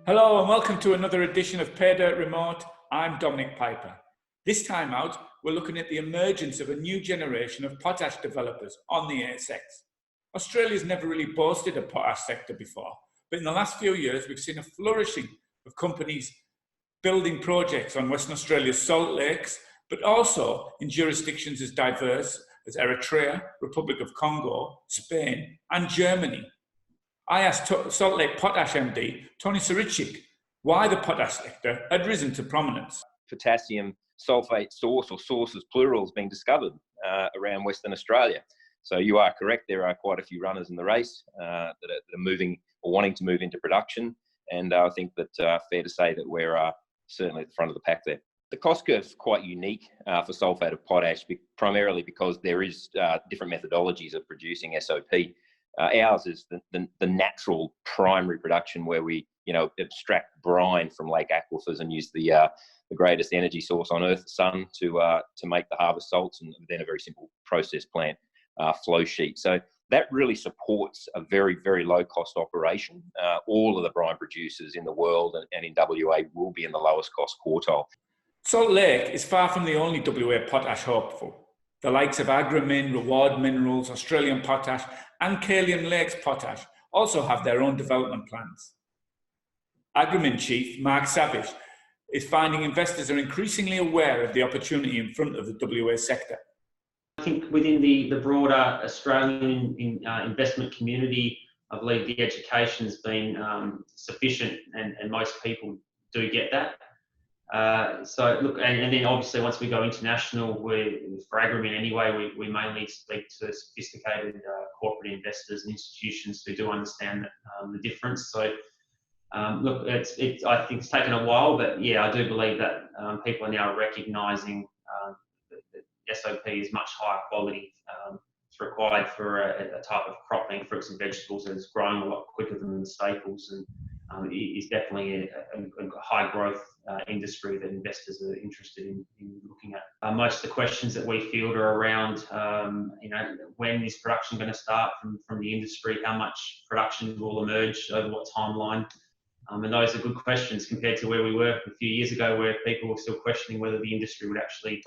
Hello and welcome to another edition of Paydirt Remote. I'm Dominic Piper. This time out, we're looking at the emergence of a new generation of potash developers on the ASX. Australia's never really boasted a potash sector before, but in the last few years, we've seen a flourishing of companies building projects on Western Australia's salt lakes, but also in jurisdictions as diverse as Eritrea, Republic of Congo, Spain, and Germany. I asked Salt Lake Potash MD, Tony Sarichik, why the potash sector had risen to prominence. Potassium sulfate source or sources plural is being discovered around Western Australia. So you are correct, there are quite a few runners in the race that are moving or wanting to move into production. And I think that fair to say that we're certainly at the front of the pack there. The cost curve is quite unique for sulfate of potash, primarily because there is different methodologies of producing SOP. Ours is the natural primary production where we, abstract brine from lake aquifers and use the greatest energy source on Earth, the sun, to make the harvest salts, and then a very simple process plant flow sheet. So that really supports a very, very low cost operation. All of the brine producers in the world and in WA will be in the lowest cost quartile. Salt Lake is far from the only WA potash hopeful. The likes of Agromin, Reward Minerals, Australian Potash, and Kaolian Lakes Potash also have their own development plans. Agromin chief Mark Savage is finding investors are increasingly aware of the opportunity in front of the WA sector. I think within the broader Australian investment community, I believe the education has been sufficient, and most people do get that. So look, and then obviously once we go international, for Agromin anyway, we mainly speak to sophisticated corporate investors and institutions who do understand the difference. So look, I think it's taken a while, but yeah, I do believe that people are now recognising that SOP is much higher quality. It's required for a type of crop, being fruits and vegetables, that is growing a lot quicker than the staples, and is definitely a high growth industry that investors are interested in looking at. Most of the questions that we field are around, when is production going to start from the industry? How much production will emerge over what timeline? And those are good questions compared to where we were a few years ago, where people were still questioning whether the industry would actually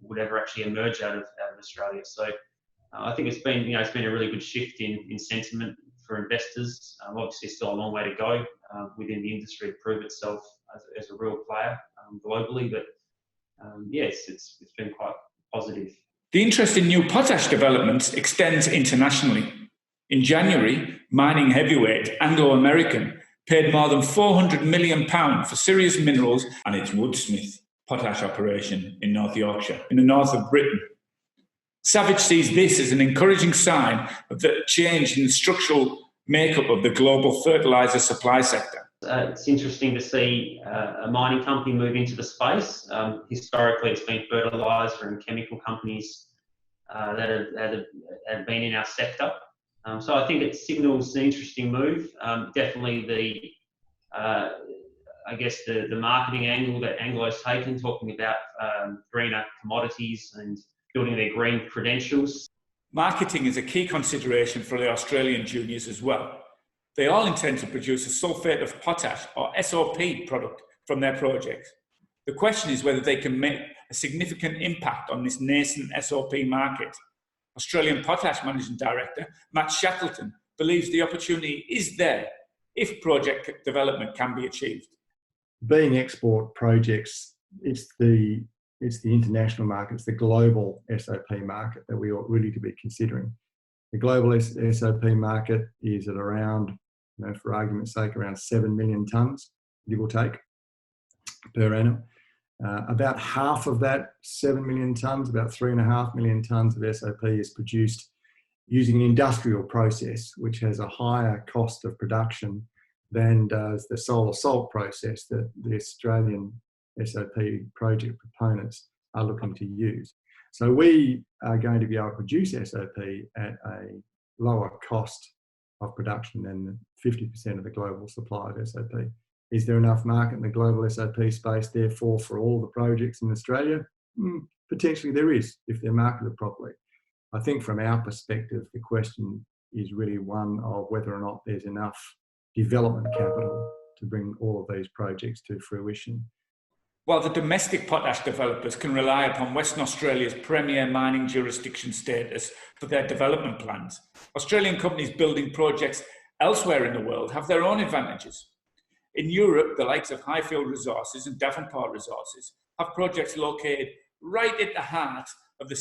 would ever actually emerge out of Australia. So I think it's been a really good shift in sentiment for investors. Obviously, still a long way to go within the industry to prove itself as a real player globally, but yes, it's been quite positive. The interest in new potash developments extends internationally. In January, mining heavyweight Anglo American paid more than £400 million for Sirius Minerals and its Woodsmith potash operation in North Yorkshire, in the north of Britain. Savage sees this as an encouraging sign of the change in the structural makeup of the global fertiliser supply sector. It's interesting to see a mining company move into the space. Historically, it's been fertiliser and chemical companies that have been in our sector. So I think it signals an interesting move. Definitely the marketing angle that Anglo's taken, talking about greener commodities and building their green credentials. Marketing is a key consideration for the Australian juniors as well. They all intend to produce a sulfate of potash or SOP product from their projects. The question is whether they can make a significant impact on this nascent SOP market. Australian Potash Managing Director Matt Shackleton believes the opportunity is there if project development can be achieved. Being export projects, it's the international market, it's the global SOP market that we ought really to be considering. The global SOP market is at around, for argument's sake, around 7 million tonnes, give or take, per annum. About half of that 7 million tonnes, about 3.5 million tonnes of SOP is produced using an industrial process, which has a higher cost of production than does the solar salt process that the Australian SOP project proponents are looking to use. So we are going to be able to produce SOP at a lower cost of production than 50% of the global supply of SOP. Is there enough market in the global SOP space, therefore, for all the projects in Australia? Potentially there is, if they're marketed properly. I think from our perspective, the question is really one of whether or not there's enough development capital to bring all of these projects to fruition. While the domestic potash developers can rely upon Western Australia's premier mining jurisdiction status for their development plans, Australian companies building projects elsewhere in the world have their own advantages. In Europe, the likes of Highfield Resources and Davenport Resources have projects located right at the heart of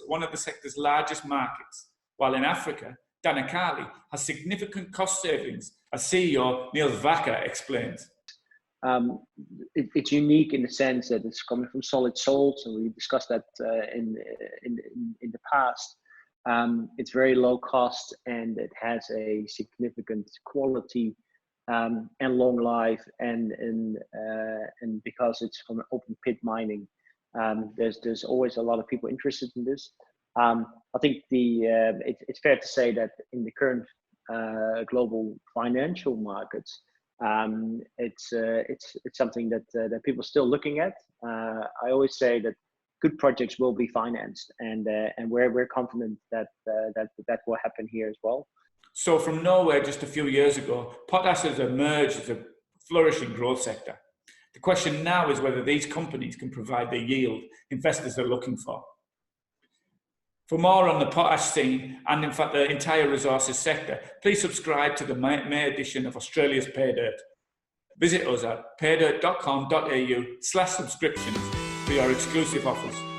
one of the sector's largest markets, while in Africa, Danakali has significant cost savings, as CEO Neil Vaca explains. It's unique in the sense that it's coming from solid salts, and we discussed that in the past. It's very low cost, and it has a significant quality and long life, and because it's from open pit mining, there's always a lot of people interested in this. I think it's fair to say that in the current global financial markets, it's something that people are still looking at. I always say that good projects will be financed, and we're confident that will happen here as well. So from nowhere just a few years ago, potash has emerged as a flourishing growth sector. The question now is whether these companies can provide the yield investors are looking for. For more on the potash scene, and in fact the entire resources sector, please subscribe to the May edition of Australia's Paydirt. Visit us at paydirt.com.au/subscriptions for your exclusive offers.